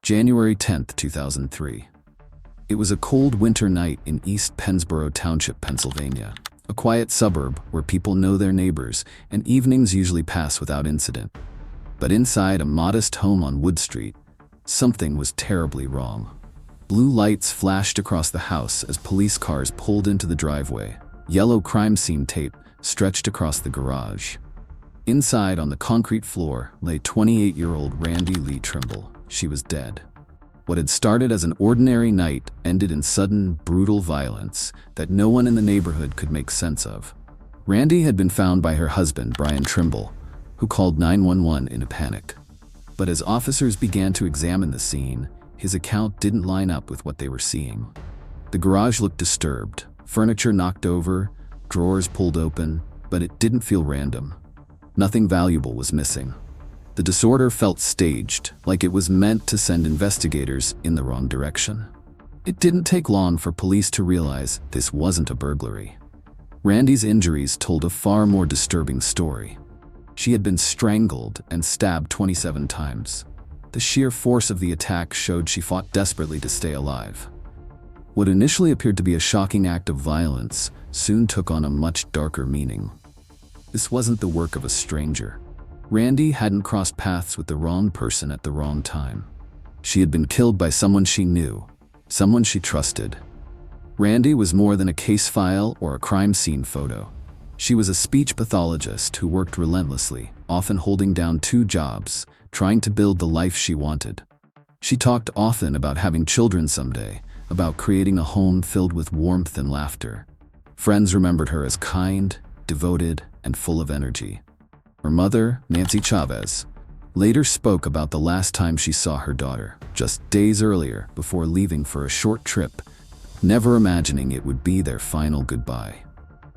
January 10, 2003. It was a cold winter night in East Pennsboro Township, Pennsylvania, a quiet suburb where people know their neighbors and evenings usually pass without incident. But inside a modest home on Wood Street, something was terribly wrong. Blue lights flashed across the house as police cars pulled into the driveway. Yellow crime scene tape stretched across the garage. Inside on the concrete floor lay 28-year-old Randy Lee Trimble. She was dead. What had started as an ordinary night ended in sudden, brutal violence that no one in the neighborhood could make sense of. Randy had been found by her husband, Brian Trimble, who called 911 in a panic. But as officers began to examine the scene, his account didn't line up with what they were seeing. The garage looked disturbed, furniture knocked over, drawers pulled open, but it didn't feel random. Nothing valuable was missing. The disorder felt staged, like it was meant to send investigators in the wrong direction. It didn't take long for police to realize this wasn't a burglary. Randy's injuries told a far more disturbing story. She had been strangled and stabbed 27 times. The sheer force of the attack showed she fought desperately to stay alive. What initially appeared to be a shocking act of violence soon took on a much darker meaning. This wasn't the work of a stranger. Randy hadn't crossed paths with the wrong person at the wrong time. She had been killed by someone she knew, someone she trusted. Randy was more than a case file or a crime scene photo. She was a speech pathologist who worked relentlessly, often holding down 2 jobs, trying to build the life she wanted. She talked often about having children someday, about creating a home filled with warmth and laughter. Friends remembered her as kind, devoted, and full of energy. Her mother, Nancy Chavez, later spoke about the last time she saw her daughter, just days earlier before leaving for a short trip, never imagining it would be their final goodbye.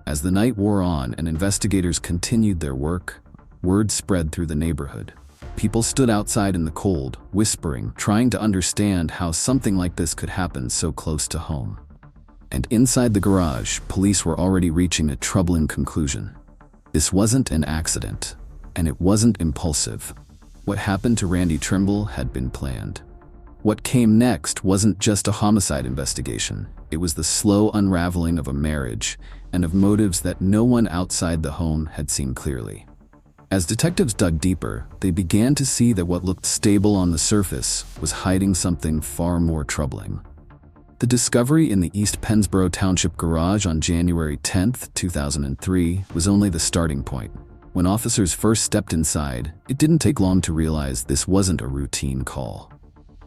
As the night wore on and investigators continued their work, word spread through the neighborhood. People stood outside in the cold, whispering, trying to understand how something like this could happen so close to home. And inside the garage, police were already reaching a troubling conclusion. This wasn't an accident, and it wasn't impulsive. What happened to Randy Trimble had been planned. What came next wasn't just a homicide investigation. It was the slow unraveling of a marriage and of motives that no one outside the home had seen clearly. As detectives dug deeper, they began to see that what looked stable on the surface was hiding something far more troubling. The discovery in the East Pennsboro Township garage on January 10, 2003 was only the starting point. When officers first stepped inside, it didn't take long to realize this wasn't a routine call.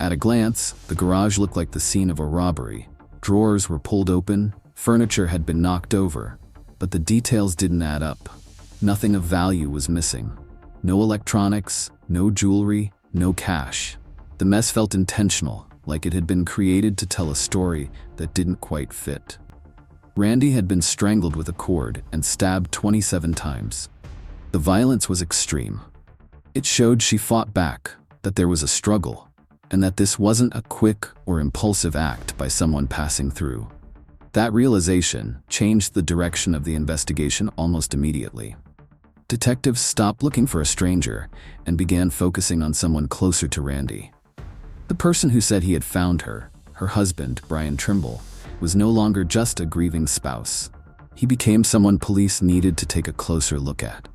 At a glance, the garage looked like the scene of a robbery. Drawers were pulled open, furniture had been knocked over, but the details didn't add up. Nothing of value was missing. No electronics, no jewelry, no cash. The mess felt intentional, like it had been created to tell a story that didn't quite fit. Randy had been strangled with a cord and stabbed 27 times. The violence was extreme. It showed she fought back, that there was a struggle, and that this wasn't a quick or impulsive act by someone passing through. That realization changed the direction of the investigation almost immediately. Detectives stopped looking for a stranger and began focusing on someone closer to Randy. The person who said he had found her, her husband, Brian Trimble, was no longer just a grieving spouse. He became someone police needed to take a closer look at.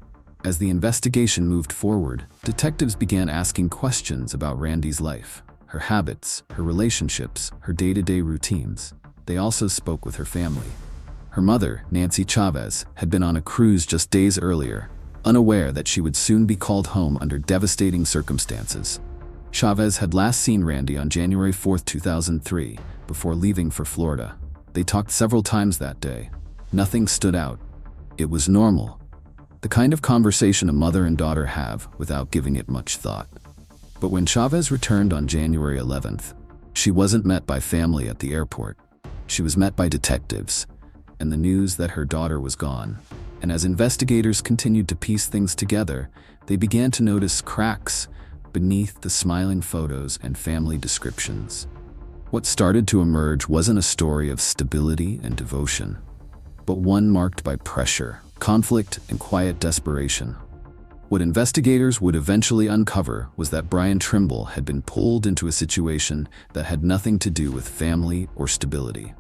As the investigation moved forward, detectives began asking questions about Randy's life, her habits, her relationships, her day-to-day routines. They also spoke with her family. Her mother, Nancy Chavez, had been on a cruise just days earlier, unaware that she would soon be called home under devastating circumstances. Chavez had last seen Randy on January 4, 2003, before leaving for Florida. They talked several times that day. Nothing stood out. It was normal. The kind of conversation a mother and daughter have without giving it much thought. But when Chavez returned on January 11th, she wasn't met by family at the airport. She was met by detectives, and the news that her daughter was gone. And as investigators continued to piece things together, they began to notice cracks beneath the smiling photos and family descriptions. What started to emerge wasn't a story of stability and devotion, but one marked by pressure, conflict, and quiet desperation. What investigators would eventually uncover was that Brian Trimble had been pulled into a situation that had nothing to do with family or stability.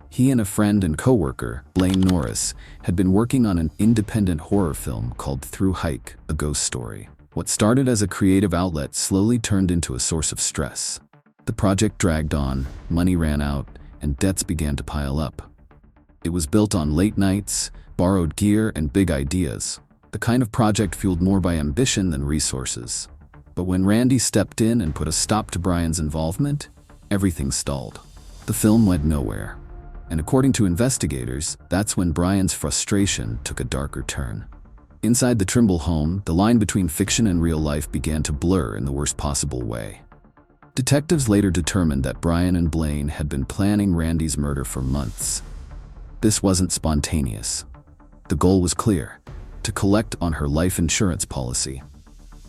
He and a friend and co-worker, Blaine Norris, had been working on an independent horror film called Through Hike, a Ghost Story. What started as a creative outlet slowly turned into a source of stress. The project dragged on, money ran out, and debts began to pile up. It was built on late nights, borrowed gear, and big ideas, the kind of project fueled more by ambition than resources. But when Randy stepped in and put a stop to Brian's involvement, everything stalled. The film went nowhere. And according to investigators, that's when Brian's frustration took a darker turn. Inside the Trimble home, the line between fiction and real life began to blur in the worst possible way. Detectives later determined that Brian and Blaine had been planning Randy's murder for months. This wasn't spontaneous. The goal was clear: to collect on her life insurance policy.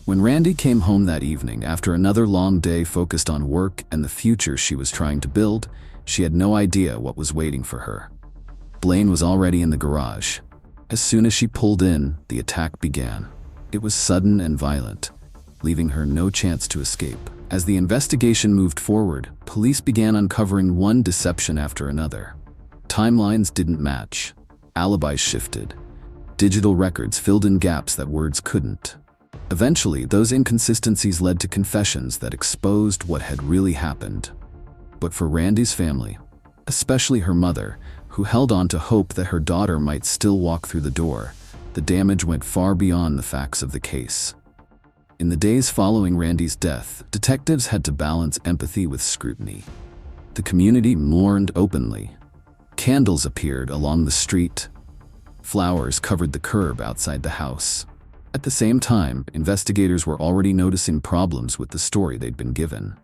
When Randy came home that evening after another long day focused on work and the future she was trying to build, she had no idea what was waiting for her. Blaine was already in the garage. As soon as she pulled in, the attack began. It was sudden and violent, leaving her no chance to escape. As the investigation moved forward, police began uncovering one deception after another. Timelines didn't match. Alibis shifted. Digital records filled in gaps that words couldn't. Eventually, those inconsistencies led to confessions that exposed what had really happened. But for Randy's family, especially her mother, who held on to hope that her daughter might still walk through the door, the damage went far beyond the facts of the case. In the days following Randy's death, detectives had to balance empathy with scrutiny. The community mourned openly. Candles appeared along the street. Flowers covered the curb outside the house. At the same time, investigators were already noticing problems with the story they'd been given.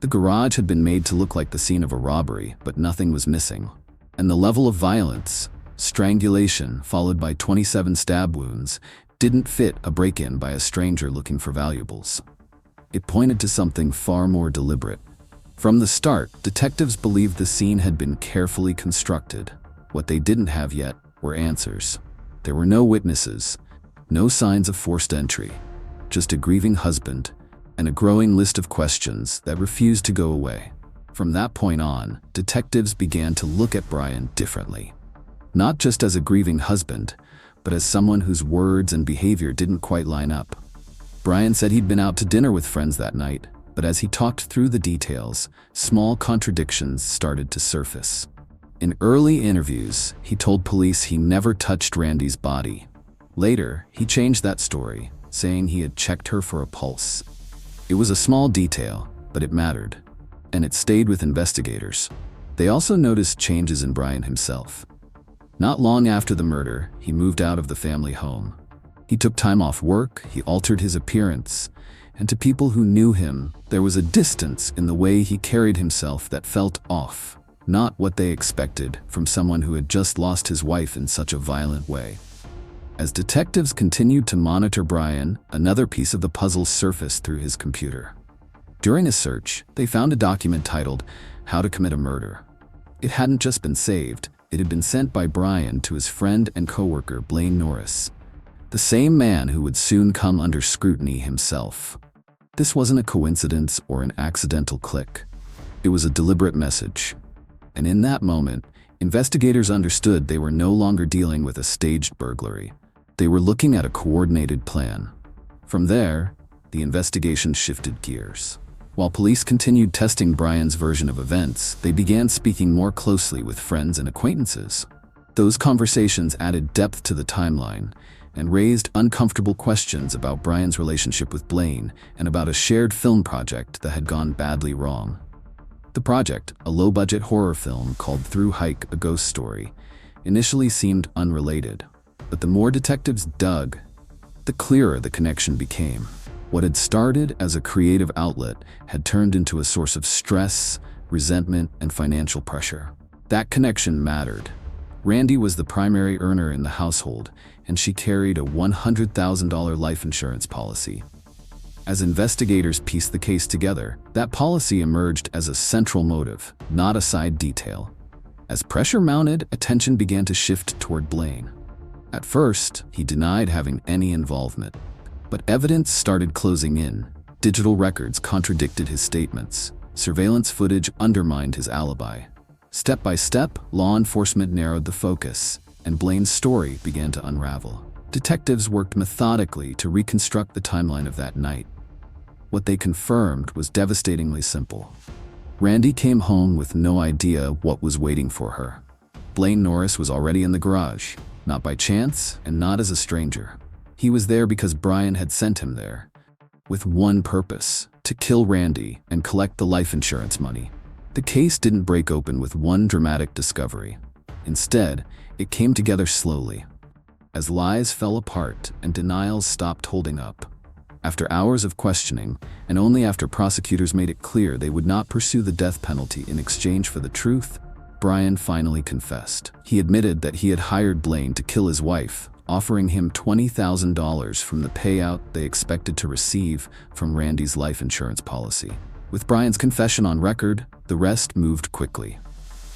The garage had been made to look like the scene of a robbery, but nothing was missing. And the level of violence, strangulation followed by 27 stab wounds, didn't fit a break-in by a stranger looking for valuables. It pointed to something far more deliberate. From the start, detectives believed the scene had been carefully constructed. What they didn't have yet were answers. There were no witnesses, no signs of forced entry, just a grieving husband and a growing list of questions that refused to go away. From that point on, detectives began to look at Brian differently. Not just as a grieving husband, but as someone whose words and behavior didn't quite line up. Brian said he'd been out to dinner with friends that night, but as he talked through the details, small contradictions started to surface. In early interviews, he told police he never touched Randy's body. Later, he changed that story, saying he had checked her for a pulse. It was a small detail, but it mattered, and it stayed with investigators. They also noticed changes in Brian himself. Not long after the murder, he moved out of the family home. He took time off work, he altered his appearance, and to people who knew him, there was a distance in the way he carried himself that felt off, not what they expected from someone who had just lost his wife in such a violent way. As detectives continued to monitor Brian, another piece of the puzzle surfaced through his computer. During a search, they found a document titled "How to Commit a Murder." It hadn't just been saved, it had been sent by Brian to his friend and coworker Blaine Norris, the same man who would soon come under scrutiny himself. This wasn't a coincidence or an accidental click. It was a deliberate message. And in that moment, investigators understood they were no longer dealing with a staged burglary. They were looking at a coordinated plan. From there, the investigation shifted gears. While police continued testing Brian's version of events, they began speaking more closely with friends and acquaintances. Those conversations added depth to the timeline and raised uncomfortable questions about Brian's relationship with Blaine and about a shared film project that had gone badly wrong. The project, a low-budget horror film called Through Hike, a Ghost Story, initially seemed unrelated. But the more detectives dug, the clearer the connection became. What had started as a creative outlet had turned into a source of stress, resentment, and financial pressure. That connection mattered. Randy was the primary earner in the household, and she carried a $100,000 life insurance policy. As investigators pieced the case together, that policy emerged as a central motive, not a side detail. As pressure mounted, attention began to shift toward Blaine. At first, he denied having any involvement, But evidence started closing in. Digital records contradicted his statements. Surveillance footage undermined his alibi. Step by step, law enforcement narrowed the focus, and Blaine's story began to unravel. Detectives worked methodically to reconstruct the timeline of that night. What they confirmed was devastatingly simple. Randy came home with no idea what was waiting for her. Blaine Norris was already in the garage, not by chance and not as a stranger. He was there because Brian had sent him there, with one purpose: to kill Randy and collect the life insurance money. The case didn't break open with one dramatic discovery. Instead, it came together slowly, as lies fell apart and denials stopped holding up. After hours of questioning, and only after prosecutors made it clear they would not pursue the death penalty in exchange for the truth, Brian finally confessed. He admitted that he had hired Blaine to kill his wife, offering him $20,000 from the payout they expected to receive from Randy's life insurance policy. With Brian's confession on record, the rest moved quickly.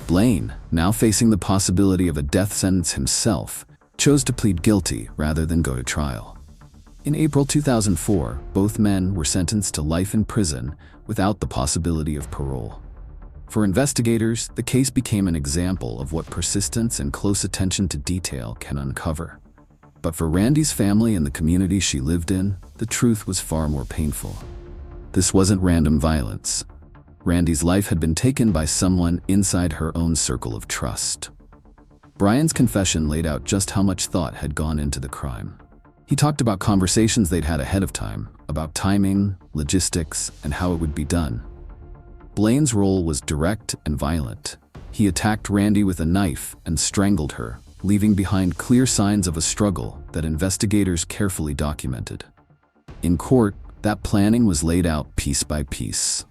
Blaine, now facing the possibility of a death sentence himself, chose to plead guilty rather than go to trial. In April 2004, both men were sentenced to life in prison without the possibility of parole. For investigators, the case became an example of what persistence and close attention to detail can uncover. But for Randy's family and the community she lived in, the truth was far more painful. This wasn't random violence. Randy's life had been taken by someone inside her own circle of trust. Brian's confession laid out just how much thought had gone into the crime. He talked about conversations they'd had ahead of time, about timing, logistics, and how it would be done. Blaine's role was direct and violent. He attacked Randy with a knife and strangled her, leaving behind clear signs of a struggle that investigators carefully documented. In court, that planning was laid out piece by piece.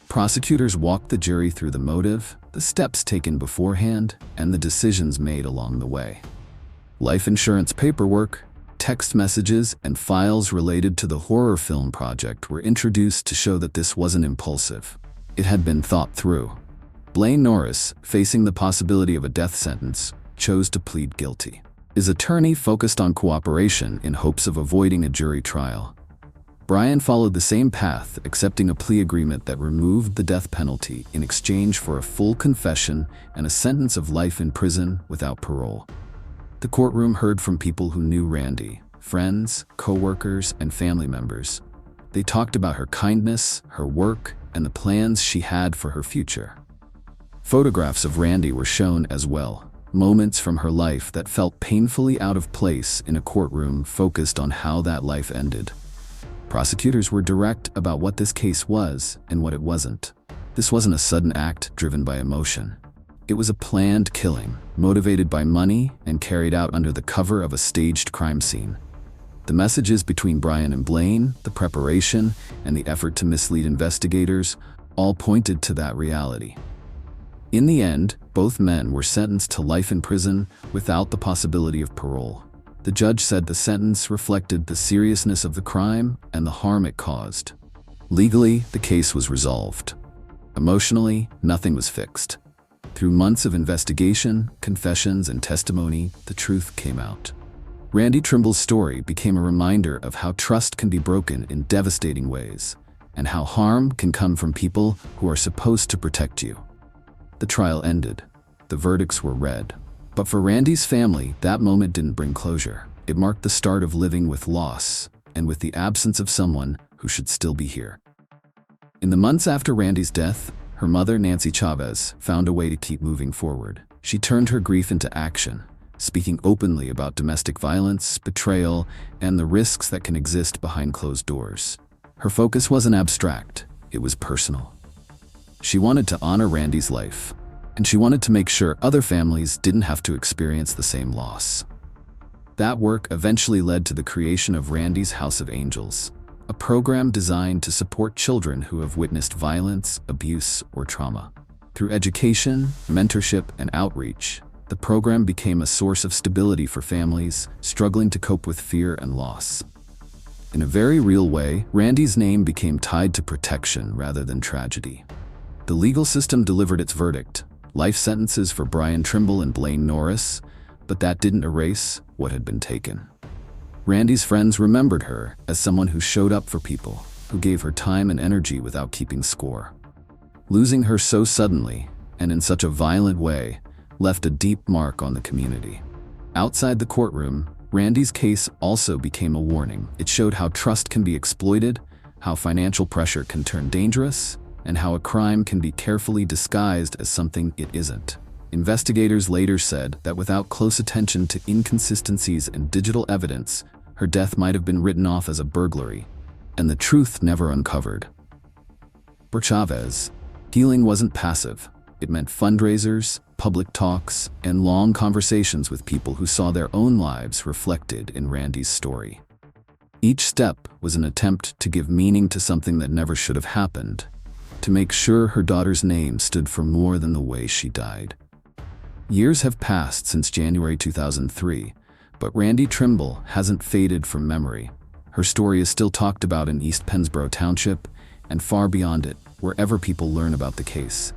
Prosecutors walked the jury through the motive, the steps taken beforehand, and the decisions made along the way. Life insurance paperwork, text messages, and files related to the horror film project were introduced to show that this wasn't impulsive. It had been thought through. Blaine Norris, facing the possibility of a death sentence, chose to plead guilty. His attorney focused on cooperation in hopes of avoiding a jury trial. Brian followed the same path, accepting a plea agreement that removed the death penalty in exchange for a full confession and a sentence of life in prison without parole. The courtroom heard from people who knew Randy, friends, co-workers, and family members. They talked about her kindness, her work, and the plans she had for her future. Photographs of Randy were shown as well, moments from her life that felt painfully out of place in a courtroom focused on how that life ended. Prosecutors were direct about what this case was and what it wasn't. This wasn't a sudden act driven by emotion. It was a planned killing, motivated by money and carried out under the cover of a staged crime scene. The messages between Brian and Blaine, the preparation, and the effort to mislead investigators all pointed to that reality. In the end, both men were sentenced to life in prison without the possibility of parole. The judge said the sentence reflected the seriousness of the crime and the harm it caused. Legally, the case was resolved. Emotionally, nothing was fixed. Through months of investigation, confessions, and testimony, the truth came out. Randy Trimble's story became a reminder of how trust can be broken in devastating ways, and how harm can come from people who are supposed to protect you. The trial ended. The verdicts were read. But for Randy's family, that moment didn't bring closure. It marked the start of living with loss, and with the absence of someone who should still be here. In the months after Randy's death, her mother, Nancy Chavez, found a way to keep moving forward. She turned her grief into action, speaking openly about domestic violence, betrayal, and the risks that can exist behind closed doors. Her focus wasn't abstract, it was personal. She wanted to honor Randy's life, and she wanted to make sure other families didn't have to experience the same loss. That work eventually led to the creation of Randy's House of Angels, a program designed to support children who have witnessed violence, abuse, or trauma. Through education, mentorship, and outreach, the program became a source of stability for families struggling to cope with fear and loss. In a very real way, Randy's name became tied to protection rather than tragedy. The legal system delivered its verdict, life sentences for Brian Trimble and Blaine Norris, but that didn't erase what had been taken. Randy's friends remembered her as someone who showed up for people, who gave her time and energy without keeping score. Losing her so suddenly, and in such a violent way, left a deep mark on the community. Outside the courtroom, Randy's case also became a warning. It showed how trust can be exploited, how financial pressure can turn dangerous, and how a crime can be carefully disguised as something it isn't. Investigators later said that without close attention to inconsistencies and digital evidence, her death might have been written off as a burglary, and the truth never uncovered. For Chavez, healing wasn't passive. It meant fundraisers, public talks, and long conversations with people who saw their own lives reflected in Randy's story. Each step was an attempt to give meaning to something that never should have happened, to make sure her daughter's name stood for more than the way she died. Years have passed since January 2003, but Randy Trimble hasn't faded from memory. Her story is still talked about in East Pennsboro Township and far beyond it, wherever people learn about the case.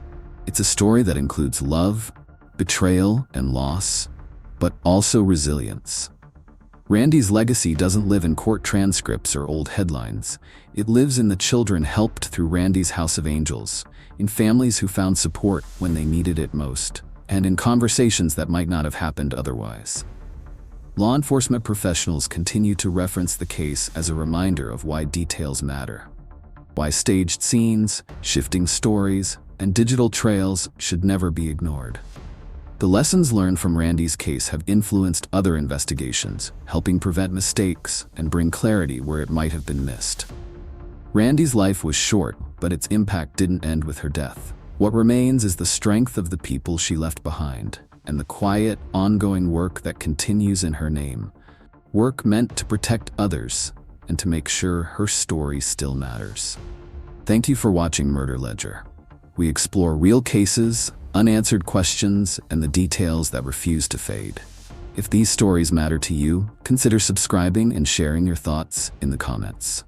It's a story that includes love, betrayal, and loss, but also resilience. Randy's legacy doesn't live in court transcripts or old headlines. It lives in the children helped through Randy's House of Angels, in families who found support when they needed it most, and in conversations that might not have happened otherwise. Law enforcement professionals continue to reference the case as a reminder of why details matter, why staged scenes, shifting stories, and digital trails should never be ignored. The lessons learned from Randy's case have influenced other investigations, helping prevent mistakes and bring clarity where it might have been missed. Randy's life was short, but its impact didn't end with her death. What remains is the strength of the people she left behind, and the quiet, ongoing work that continues in her name. Work meant to protect others and to make sure her story still matters. Thank you for watching Murder Ledger. We explore real cases, unanswered questions, and the details that refuse to fade. If these stories matter to you, consider subscribing and sharing your thoughts in the comments.